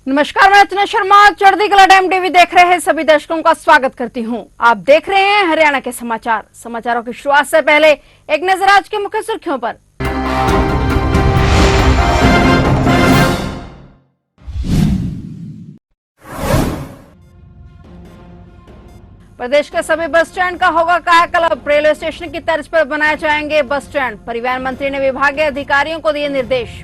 नमस्कार, मैं रचना शर्मा चढ़ती कला टाइम टीवी देख रहे हैं सभी दर्शकों का स्वागत करती हूं। आप देख रहे हैं हरियाणा के समाचार। समाचारों की शुरुआत से पहले एक नजर आज की मुख्य सुर्खियों पर। प्रदेश के सभी बस स्टैंड का होगा कायाकल्प। रेलवे स्टेशन की तर्ज पर बनाए जाएंगे बस स्टैंड। परिवहन मंत्री ने विभागीय अधिकारियों को दिए निर्देश।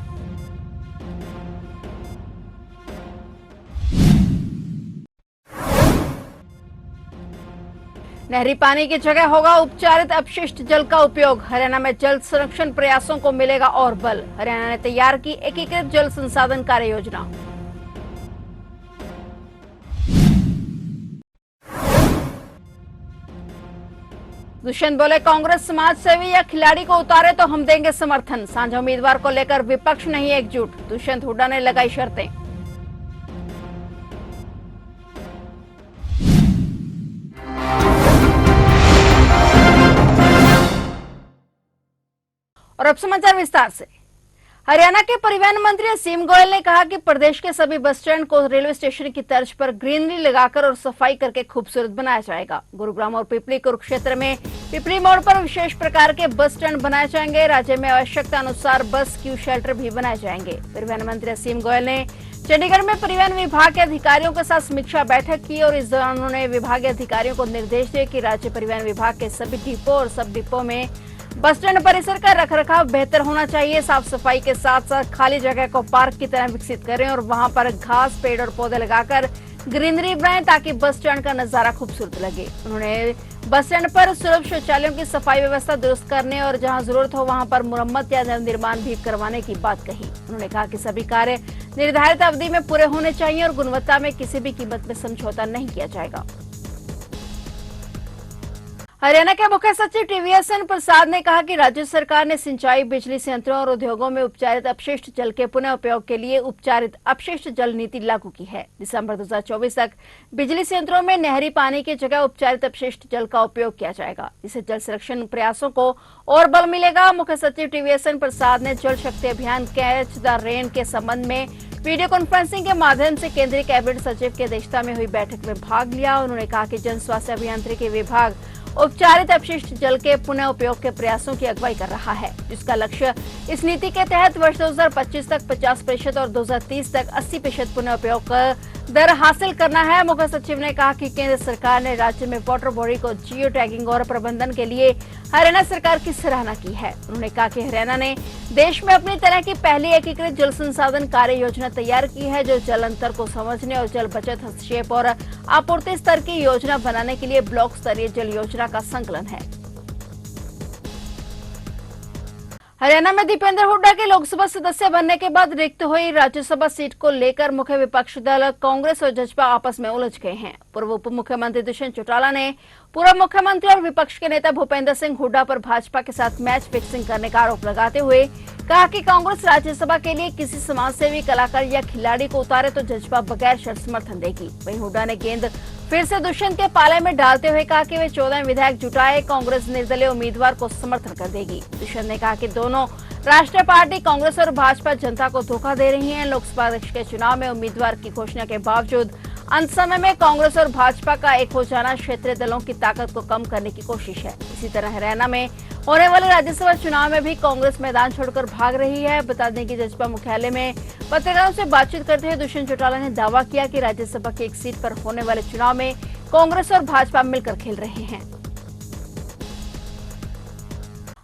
नहरी पानी की जगह होगा उपचारित अपशिष्ट जल का उपयोग। हरियाणा में जल संरक्षण प्रयासों को मिलेगा और बल। हरियाणा ने तैयार की एकीकृत जल संसाधन कार्य योजना। दुष्यंत बोले, कांग्रेस समाज सेवी या खिलाड़ी को उतारे तो हम देंगे समर्थन। साझा उम्मीदवार को लेकर विपक्ष नहीं एकजुट। दुष्यंत हुड्डा ने लगाई शर्तें। और अब समाचार विस्तार से। हरियाणा के परिवहन मंत्री असीम गोयल ने कहा कि प्रदेश के सभी बस स्टैंड को रेलवे स्टेशन की तर्ज पर ग्रीनरी लगाकर और सफाई करके खूबसूरत बनाया जाएगा। गुरुग्राम और पिपली कुरुक्षेत्र में पिपली मोड़ पर विशेष प्रकार के बस स्टैंड बनाए जाएंगे। राज्य में आवश्यकता अनुसार बस क्यू शेल्टर भी बनाए जाएंगे। परिवहन मंत्री असीम गोयल ने चंडीगढ़ में परिवहन विभाग के अधिकारियों के साथ समीक्षा बैठक की और इस दौरान उन्होंने विभागीय अधिकारियों को निर्देश दिए कि राज्य परिवहन विभाग के सभी डिपो और सब डिपो में बस स्टैंड परिसर का रखरखाव बेहतर होना चाहिए। साफ सफाई के साथ साथ खाली जगह को पार्क की तरह विकसित करें और वहां पर घास, पेड़ और पौधे लगाकर ग्रीनरी बनाएं ताकि बस स्टैंड का नजारा खूबसूरत लगे। उन्होंने बस स्टैंड पर सुलभ शौचालयों की सफाई व्यवस्था दुरुस्त करने और जहां जरूरत हो वहां पर मुरम्मत या निर्माण भी करवाने की बात कही। उन्होंने कहा कि सभी कार्य निर्धारित अवधि में पूरे होने चाहिए और गुणवत्ता में किसी भी कीमत में समझौता नहीं किया जाएगा। हरियाणा के मुख्य सचिव टीवीएस प्रसाद ने कहा कि राज्य सरकार ने सिंचाई, बिजली संयंत्रों और उद्योगों में उपचारित अपशिष्ट जल के पुनः उपयोग के लिए उपचारित अपशिष्ट जल नीति लागू की है। दिसंबर 2024 तक बिजली संयंत्रों में नहरी पानी की जगह उपचारित अपशिष्ट जल का उपयोग किया जाएगा। इससे जल संरक्षण प्रयासों को और बल मिलेगा। मुख्य सचिव टीवीएस प्रसाद ने जल शक्ति अभियान कैच द रेन के संबंध में वीडियो कॉन्फ्रेंसिंग के माध्यम से केंद्रीय कैबिनेट सचिव की अध्यक्षता में हुई बैठक में भाग लिया। उन्होंने कहा कि जन स्वास्थ्य अभियांत्रिकी विभाग उपचारित अपशिष्ट जल के पुनः उपयोग के प्रयासों की अगुवाई कर रहा है, जिसका लक्ष्य इस नीति के तहत वर्ष 2025 तक 50% और 2030 तक 80% पुनः उपयोग का दर हासिल करना है। मुख्य सचिव ने कहा कि केंद्र सरकार ने राज्य में वाटर बॉडी को जियो टैगिंग और प्रबंधन के लिए हरियाणा सरकार की सराहना की है। उन्होंने कहा कि हरियाणा ने देश में अपनी तरह की पहली एकीकृत जल संसाधन कार्य योजना तैयार की है, जो जल अंतर को समझने और जल बचत, हस्तक्षेप और आपूर्ति स्तर की योजना बनाने के लिए ब्लॉक स्तरीय जल योजना का संकलन है। हरियाणा में दीपेंद्र हुड्डा के लोकसभा सदस्य बनने के बाद रिक्त हुई राज्यसभा सीट को लेकर मुख्य विपक्षी दल कांग्रेस और जसपा आपस में उलझ गए हैं। पूर्व उप मुख्यमंत्री दुष्यंत चौटाला ने पूर्व मुख्यमंत्री और विपक्ष के नेता भूपेंद्र सिंह हुड्डा पर भाजपा के साथ मैच फिक्सिंग करने का आरोप लगाते हुए कहा कि कांग्रेस राज्यसभा के लिए किसी समाजसेवी, कलाकार या खिलाड़ी को उतारे तो जसपा बगैर शर्त समर्थन देगी। वहीं हुड्डा ने गेंद फिर से दुष्यंत के पाले में डालते हुए कहा कि वे 14 विधायक जुटाए, कांग्रेस निर्दलीय उम्मीदवार को समर्थन कर देगी। दुष्यंत ने कहा कि दोनों राष्ट्रीय पार्टी कांग्रेस और भाजपा जनता को धोखा दे रही है। लोकसभा अध्यक्ष के चुनाव में उम्मीदवार की घोषणा के बावजूद अंत समय में कांग्रेस और भाजपा का एक हो जाना क्षेत्रीय दलों की ताकत को कम करने की कोशिश है। इसी तरह हरियाणा में होने वाले राज्यसभा चुनाव में भी कांग्रेस मैदान छोड़कर भाग रही है। बता दें कि जसपा मुख्यालय में पत्रकारों से बातचीत करते हुए दुष्यंत चौटाला ने दावा किया कि राज्यसभा की एक सीट पर होने वाले चुनाव में कांग्रेस और भाजपा मिलकर खेल रहे हैं।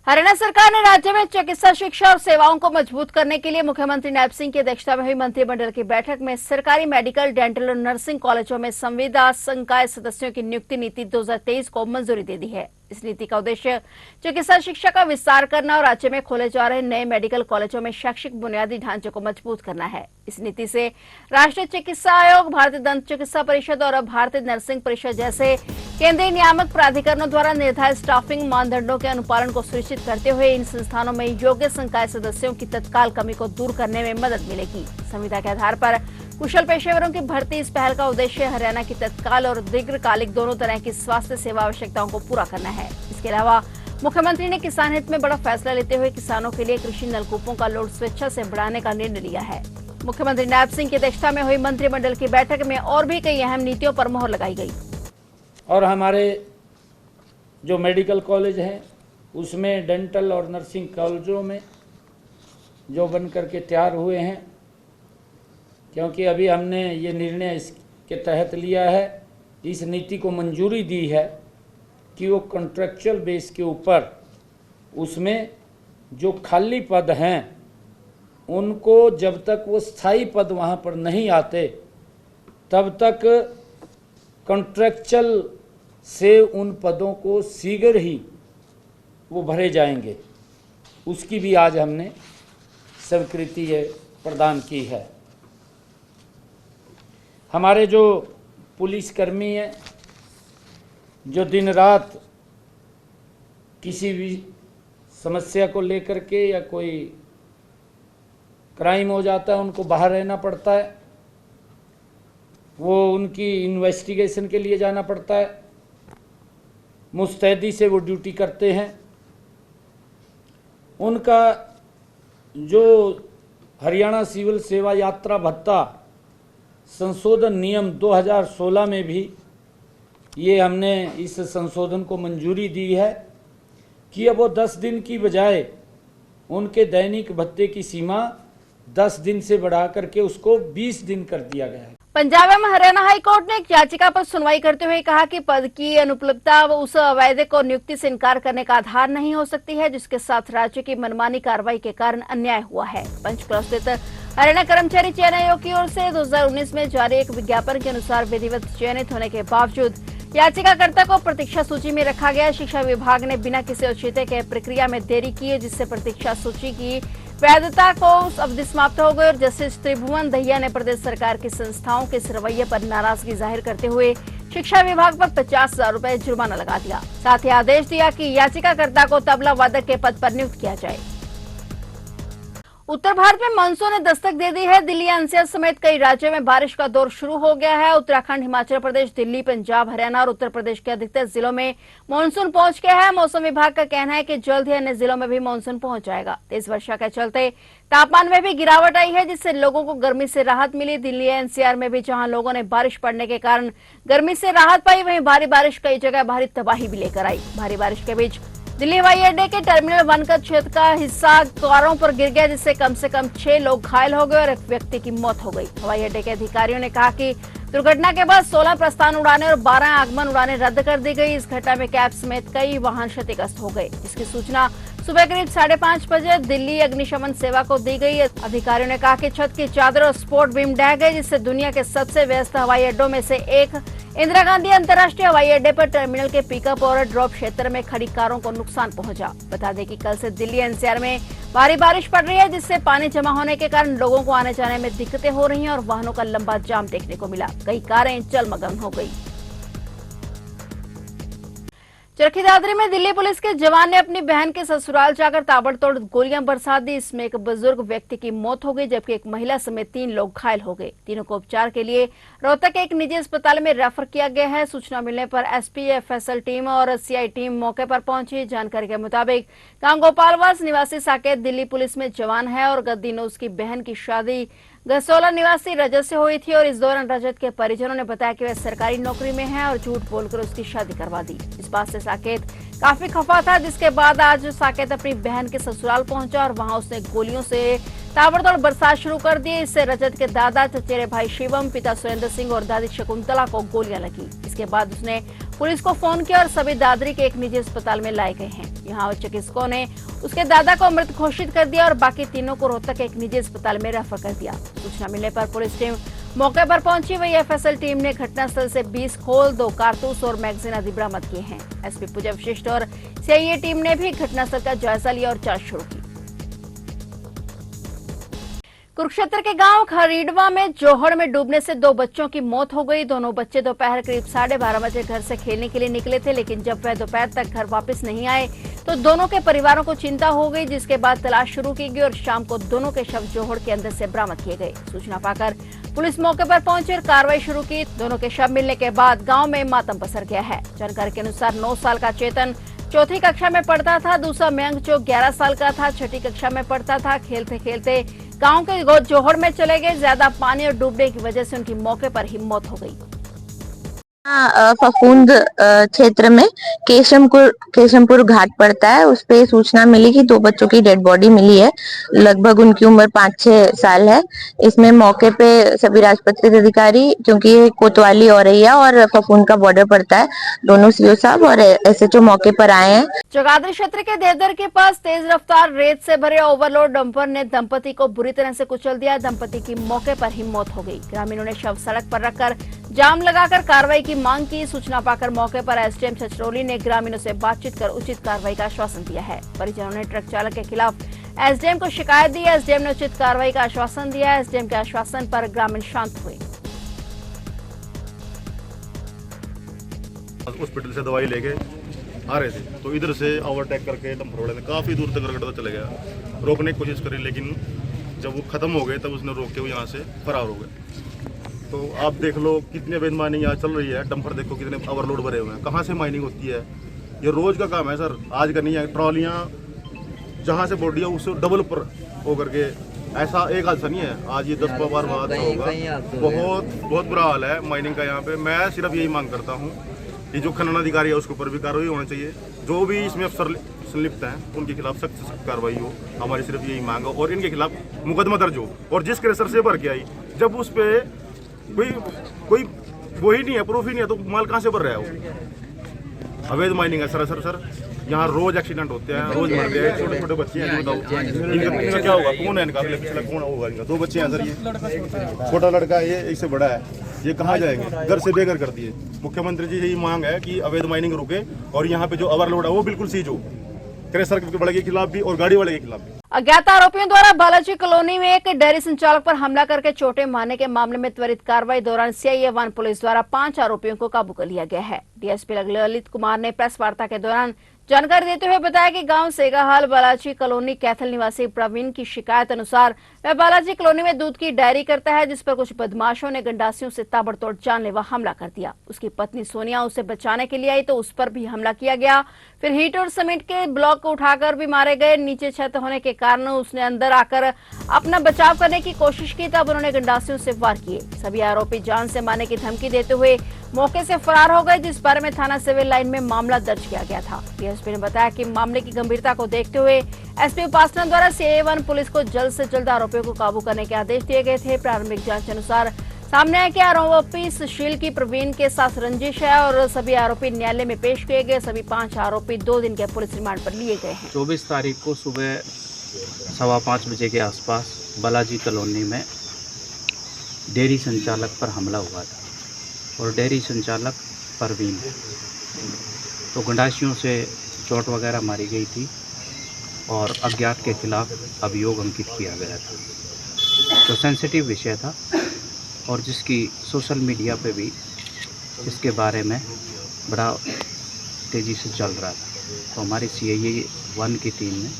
हरियाणा सरकार ने राज्य में चिकित्सा शिक्षा और सेवाओं को मजबूत करने के लिए मुख्यमंत्री नायब सिंह की अध्यक्षता में हुई मंत्रिमंडल की बैठक में सरकारी मेडिकल, डेंटल और नर्सिंग कॉलेजों में संविदा संकाय सदस्यों की नियुक्ति नीति 2023 को मंजूरी दे दी है। इस नीति का उद्देश्य चिकित्सा शिक्षा का विस्तार करना और राज्य में खोले जा रहे नए मेडिकल कॉलेजों में शैक्षिक बुनियादी ढांचे को मजबूत करना है। इस नीति से राष्ट्रीय चिकित्सा आयोग, भारतीय दंत चिकित्सा परिषद और भारतीय नर्सिंग परिषद जैसे केंद्रीय नियामक प्राधिकरणों द्वारा निर्धारित स्टाफिंग मानदंडों के अनुपालन को सुनिश्चित करते हुए इन संस्थानों में योग्य संकाय सदस्यों की तत्काल कमी को दूर करने में मदद मिलेगी। संविदा के आधार पर कुशल पेशेवरों की भर्ती। इस पहल का उद्देश्य हरियाणा की तत्काल और दीर्घकालिक दोनों तरह की स्वास्थ्य सेवा आवश्यकताओं को पूरा करना है। इसके अलावा मुख्यमंत्री ने किसान हित में बड़ा फैसला लेते हुए किसानों के लिए कृषि नलकूपों का लोड स्वेच्छा से बढ़ाने का निर्णय लिया है। मुख्यमंत्री नायब सिंह की अध्यक्षता में हुई मंत्रिमंडल की बैठक में और भी कई अहम नीतियों पर मोहर लगाई गई। और हमारे जो मेडिकल कॉलेज हैं उसमें डेंटल और नर्सिंग कॉलेजों में जो बन करके तैयार हुए हैं, क्योंकि अभी हमने ये निर्णय इसके तहत लिया है, इस नीति को मंजूरी दी है कि वो कॉन्ट्रैक्चुअल बेस के ऊपर उसमें जो खाली पद हैं उनको जब तक वो स्थायी पद वहाँ पर नहीं आते तब तक कॉन्ट्रैक्चुअल से उन पदों को शीघ्र ही वो भरे जाएंगे। उसकी भी आज हमने स्वीकृति प्रदान की है। हमारे जो पुलिसकर्मी हैं जो दिन रात किसी भी समस्या को लेकर के या कोई क्राइम हो जाता है उनको बाहर रहना पड़ता है, वो उनकी इन्वेस्टिगेशन के लिए जाना पड़ता है, मुस्तैदी से वो ड्यूटी करते हैं। उनका जो हरियाणा सिविल सेवा यात्रा भत्ता संशोधन नियम 2016 में भी ये हमने इस संशोधन को मंजूरी दी है कि अब वो 10 दिन की बजाय उनके दैनिक भत्ते की सीमा 10 दिन से बढ़ा करके उसको 20 दिन कर दिया गया है। पंजाब एवं हरियाणा हाईकोर्ट ने एक याचिका पर सुनवाई करते हुए कहा कि पद की अनुपलब्धता उस अवैध को नियुक्ति से इनकार करने का आधार नहीं हो सकती है जिसके साथ राज्य की मनमानी कार्रवाई के कारण अन्याय हुआ है। पंचकुला स्थित हरियाणा कर्मचारी चयन आयोग की ओर से 2019 में जारी एक विज्ञापन के अनुसार विधिवत चयनित होने के बावजूद याचिकाकर्ता को प्रतीक्षा सूची में रखा गया। शिक्षा विभाग ने बिना किसी औचित्य के प्रक्रिया में देरी की है जिससे प्रतीक्षा सूची की वैधता को अवधि समाप्त हो गई और जस्टिस त्रिभुवन दहिया ने प्रदेश सरकार की संस्थाओं के इस रवैये पर नाराजगी जाहिर करते हुए शिक्षा विभाग पर 50,000 रुपए जुर्माना लगा दिया। साथ ही आदेश दिया कि याचिकाकर्ता को तबला वादक के पद पर नियुक्त किया जाए। उत्तर भारत में मानसून ने दस्तक दे दी है। दिल्ली एनसीआर समेत कई राज्यों में बारिश का दौर शुरू हो गया है। उत्तराखंड, हिमाचल प्रदेश, दिल्ली, पंजाब, हरियाणा और उत्तर प्रदेश के अधिकतर जिलों में मानसून पहुंच गया है। मौसम विभाग का कहना है कि जल्द ही अन्य जिलों में भी मानसून पहुंच जाएगा। तेज वर्षा के चलते तापमान में भी गिरावट आई है जिससे लोगों को गर्मी से राहत मिली। दिल्ली एनसीआर में भी जहां लोगों ने बारिश पड़ने के कारण गर्मी से राहत पाई, वहीं भारी बारिश कई जगह भारी तबाही भी लेकर आई। भारी बारिश के बीच दिल्ली हवाई अड्डे के टर्मिनल 1 का क्षेत्र का हिस्सा कारों पर गिर गया जिससे कम से कम 6 लोग घायल हो गए और एक व्यक्ति की मौत हो गई। हवाई अड्डे के अधिकारियों ने कहा कि दुर्घटना के बाद 16 प्रस्थान उड़ानें और 12 आगमन उड़ानें रद्द कर दी गई। इस घटना में कैब समेत कई वाहन क्षतिग्रस्त हो गए, जिसकी सूचना सुबह करीब 5:30 बजे दिल्ली अग्निशमन सेवा को दी गई। अधिकारियों ने कहा कि छत की चादर और स्पोर्ट बीम ढह गए जिससे दुनिया के सबसे व्यस्त हवाई अड्डों में से एक इंदिरा गांधी अंतर्राष्ट्रीय हवाई अड्डे पर टर्मिनल के पिकअप और ड्रॉप क्षेत्र में खड़ी कारों को नुकसान पहुंचा। बता दें कि कल से दिल्ली एनसीआर में भारी बारिश पड़ रही है जिससे पानी जमा होने के कारण लोगों को आने जाने में दिक्कतें हो रही हैं और वाहनों का लंबा जाम देखने को मिला। कई कारें जलमग्न हो गई। चरखी दादरी में दिल्ली पुलिस के जवान ने अपनी बहन के ससुराल जाकर ताबड़तोड़ गोलियां बरसा दी। इसमें एक बुजुर्ग व्यक्ति की मौत हो गई जबकि एक महिला समेत 3 लोग घायल हो गए। तीनों को उपचार के लिए रोहतक के एक निजी अस्पताल में रेफर किया गया है। सूचना मिलने पर एसपी, एफएसएल टीम और सीआई टीम मौके पर पहुंची। जानकारी के मुताबिक गांव गोपालवास निवासी साकेत दिल्ली पुलिस में जवान है और गत दिनों उसकी बहन की शादी गसोला निवासी रजत से हुई थी और इस दौरान रजत के परिजनों ने बताया कि वह सरकारी नौकरी में है और झूठ बोलकर उसकी शादी करवा दी। इस बात से साकेत काफी खफा था, जिसके बाद आज साकेत अपनी बहन के ससुराल पहुंचा और वहां उसने गोलियों से ताबड़तोड़ बरसात शुरू कर दी। इससे रजत के दादा, चचेरे भाई शिवम, पिता सुरेंद्र सिंह और दादी शकुंतला को गोलियां लगी। इसके बाद उसने पुलिस को फोन किया और सभी दादरी के एक निजी अस्पताल में लाए गए हैं। यहाँ चिकित्सकों ने उसके दादा को मृत घोषित कर दिया और बाकी तीनों को रोहतक के एक निजी अस्पताल में रेफर कर दिया। सूचना मिलने पर पुलिस टीम मौके पर पहुंची। वही एफएसएल टीम ने घटनास्थल से 20 खोल, 2 कारतूस और मैगजीन आदि बरामद किए हैं। एसपी पूजा विशिष्ट और सीआईए टीम ने भी घटनास्थल का जायजा लिया और जांच शुरू की। कुरुक्षेत्र के गांव खरीडवा में जोहड़ में डूबने से 2 बच्चों की मौत हो गई। दोनों बच्चे दोपहर करीब 12:30 बजे घर से खेलने के लिए निकले थे, लेकिन जब वह दोपहर तक घर वापस नहीं आए तो दोनों के परिवारों को चिंता हो गई, जिसके बाद तलाश शुरू की गई और शाम को दोनों के शव जोहड़ के अंदर से बरामद किए गए। सूचना पाकर पुलिस मौके पर पहुंची और कार्रवाई शुरू की। दोनों के शव मिलने के बाद गाँव में मातम पसर गया है। जानकारी के अनुसार 9 साल का चेतन 4th कक्षा में पढ़ता था, दूसरा मयंक जो 11 साल का था 6ठी कक्षा में पढ़ता था। खेलते खेलते गांव के जोहड़ में चले गए। ज्यादा पानी और डूबने की वजह से उनकी मौके पर ही मौत हो गई। फफूंद क्षेत्र में केशमपुर घाट पड़ता है। उस पे सूचना मिली कि 2 बच्चों की डेड बॉडी मिली है। लगभग उनकी उम्र 5-6 साल है। इसमें मौके पे सभी राजपत्रित अधिकारी, क्योंकि ये कोतवाली औरैया और फफूंद का बॉर्डर पड़ता है, दोनों सीओ साहब और एसएचओ मौके पर आए हैं। जगाधरी क्षेत्र के देवदर के पास तेज रफ्तार रेत से भरे ओवरलोड डंपर ने दंपति को बुरी तरह से कुचल दिया। दंपति की मौके पर ही मौत हो गई। ग्रामीणों ने शव सड़क पर रखकर जाम लगाकर कार्रवाई की मांग की। सूचना पाकर मौके पर एसडीएम छछरौली ने ग्रामीणों से बातचीत कर उचित कार्रवाई का आश्वासन दिया है। परिजनों ने ट्रक चालक के खिलाफ एसडीएम को शिकायत दी। एसडीएम ने उचित कार्रवाई का आश्वासन दिया। एसडीएम के आश्वासन पर ग्रामीण शांत हुए। हॉस्पिटल से दवाई लेके आ रहे थे तो इधर से ओवरटेक करके डंपर वाले ने काफ़ी दूर तक रगड़ता चले गया। रोकने की कोशिश करी, लेकिन जब वो ख़त्म हो गए तब उसने रोक के वो यहाँ से फरार हो गए। तो आप देख लो कितनी अवैध माइनिंग यहाँ चल रही है। डंपर देखो कितने ओवरलोड भरे हुए हैं। कहाँ से माइनिंग होती है? ये रोज़ का काम है सर, आज का नहीं है। ट्रॉलियाँ जहाँ से बोडी है उससे डबल ऊपर हो करके, ऐसा एक हादसा नहीं है। आज ये 10 बार हादसा होगा। बहुत बुरा हाल है माइनिंग का यहाँ पे। मैं सिर्फ यही मांग करता हूँ कि जो खनन अधिकारी है उसके ऊपर भी कार्रवाई होनी चाहिए। जो भी इसमें अफसर संलिप्त हैं उनके खिलाफ सख्त से सख्त कार्रवाई हो। हमारी सिर्फ यही मांग है। और इनके खिलाफ मुकदमा दर्ज हो। और जिस क्रेशर से भर के आई, जब उस पर कोई वो ही नहीं है, प्रूफ ही नहीं है, तो माल कहाँ से भर रहा है वो? अवैध माइनिंग है सर। यहाँ रोज एक्सीडेंट होते हैं, रोज मरते हैं। छोटे छोटे बच्चे हैं, बताओ इनका क्या होगा? कौन है इनका अगले पिछला कौन होगा इनका? 2 बच्चे हैं सर। ये छोटा लड़का है, ये इससे बड़ा है। ये कहाँ जाएंगे? घर से बेघर कर दिए। मुख्यमंत्री जी यही मांग है कि अवैध माइनिंग रुके और यहाँ पे जो ओवरलोड है वो बिल्कुल सीज हो। क्रेशर वाले के खिलाफ भी और गाड़ी वाले के खिलाफ भी। अज्ञात आरोपियों द्वारा बालाजी कॉलोनी में एक डेयरी संचालक पर हमला करके चोटें मारने के मामले में त्वरित कार्रवाई दौरान सीआईए 1 पुलिस द्वारा 5 आरोपियों को काबू कर लिया गया है। डीएसपी ललित कुमार ने प्रेस वार्ता के दौरान जानकारी देते हुए बताया कि गांव सेगाहाल बालाजी कॉलोनी कैथल निवासी प्रवीण की शिकायत अनुसार वह बालाजी कॉलोनी में दूध की डायरी करता है, जिस पर कुछ बदमाशों ने गंडासियों से ताबड़तोड़ जानलेवा हमला कर दिया। उसकी पत्नी सोनिया उसे बचाने के लिए आई तो उस पर भी हमला किया गया। फिर हीट और सीमेंट के ब्लॉक को उठाकर भी मारे गए। नीचे छत होने के कारण उसने अंदर आकर अपना बचाव करने की कोशिश की, तब उन्होंने गंडासियों से वार किए। सभी आरोपी जान से मारने की धमकी देते हुए मौके से फरार हो गए, जिस बारे में थाना सिविल लाइन में मामला दर्ज किया गया था। डीएसपी ने बताया कि मामले की गंभीरता को देखते हुए एसपी उपासना द्वारा सीआईए 1 पुलिस को जल्द से जल्द आरोपियों को काबू करने के आदेश दिए गए थे। प्रारंभिक जांच अनुसार सामने आया कि आरोपी सुशील की प्रवीण के साथ रंजिश है और सभी आरोपी न्यायालय में पेश किए गए। सभी 5 आरोपी 2 दिन के पुलिस रिमांड पर लिए गए हैं। 24 तारीख को सुबह 5:15 बजे के आसपास बालाजी कॉलोनी में डेयरी संचालक पर हमला हुआ था और डेयरी संचालक परवीन है। तो गंडासियों से चोट वगैरह मारी गई थी और अज्ञात के खिलाफ अभियोग अंकित किया गया था। तो सेंसिटिव विषय था और जिसकी सोशल मीडिया पे भी इसके बारे में बड़ा तेज़ी से चल रहा था। तो हमारी सीआईए 1 की टीम ने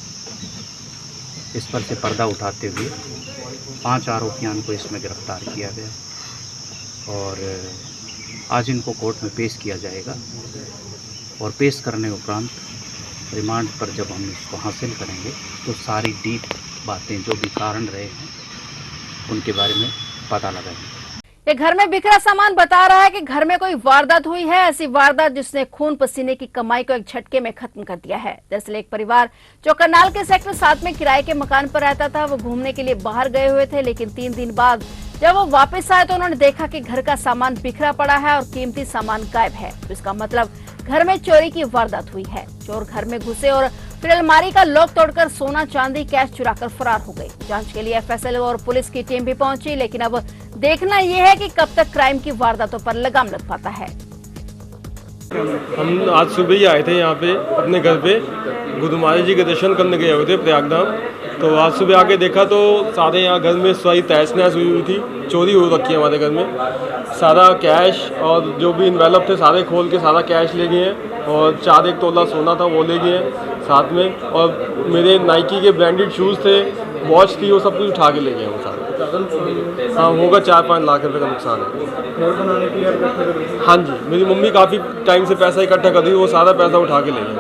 इस पर से पर्दा उठाते हुए 5 आरोपियों को इसमें गिरफ्तार किया गया और आज इनको कोर्ट में पेश किया जाएगा और पेश करने उपरांत रिमांड पर जब हम इसको हासिल करेंगे तो सारी डीप बातें जो भी कारण रहे हैं उनके बारे में पता लगाएंगे। ये घर में बिखरा सामान बता रहा है कि घर में कोई वारदात हुई है। ऐसी वारदात जिसने खून पसीने की कमाई को एक झटके में खत्म कर दिया है। दरअसल एक परिवार जो करनाल के सेक्टर 7 में किराए के मकान पर रहता था, वो घूमने के लिए बाहर गए हुए थे, लेकिन 3 दिन बाद जब वो वापस आए तो उन्होंने देखा कि घर का सामान बिखरा पड़ा है और कीमती सामान गायब है। तो इसका मतलब घर में चोरी की वारदात हुई है। चोर घर में घुसे और फिर अलमारी का लॉक तोड़कर सोना चांदी कैश चुराकर फरार हो गए। जांच के लिए एफएसएल और पुलिस की टीम भी पहुंची, लेकिन अब देखना यह है कि कब तक क्राइम की वारदातों पर लगाम लग पाता है। हम आज सुबह ही आए थे यहाँ पे अपने घर पे गुरु महाराज जी के दर्शन करने गए हुए थे प्रयागधाम। तो आज सुबह आके देखा तो सारे यहाँ घर में सारी तहस नहस हुई थी। चोरी हो रखी है हमारे घर में। सारा कैश और जो भी इन्वेलप थे सारे खोल के सारा कैश ले गए हैं और 4-1 तोला सोना था वो ले गए हैं साथ में। और मेरे नाइकी के ब्रांडेड शूज़ थे, वॉच थी, वो सब कुछ उठा के ले गए हैं वो सारे। हाँ, होगा 4-5 लाख रुपए का नुकसान है। हाँ जी, मेरी मम्मी काफ़ी टाइम से पैसा इकट्ठा कर रही, वो सारा पैसा उठा के ले गए।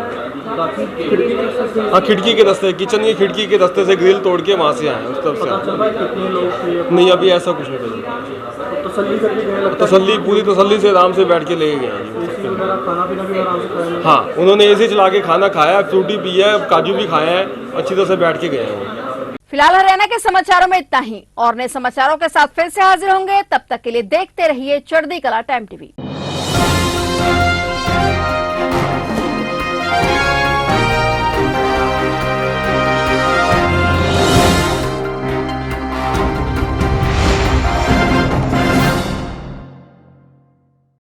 हाँ, खिड़की के रास्ते, किचन की खिड़की के रास्ते से ग्रिल तोड़ के वहाँ से आए, उस तरफ से आए। नहीं, अभी ऐसा कुछ नहीं पता। तसल्ली, पूरी तसल्ली से आराम से बैठ के लेके गए हैं। खाना पीना भी आराम से खाया? हाँ, उन्होंने एसी चला के खाना खाया, फ्रूटी पी है, काजू भी खाया है, अच्छी तरह से बैठ के गए हैं। फिलहाल हरियाणा के समाचारों में इतना ही, और नए समाचारों के साथ फिर से हाजिर होंगे। तब तक के लिए देखते रहिए चढ़ती कला टाइम टीवी।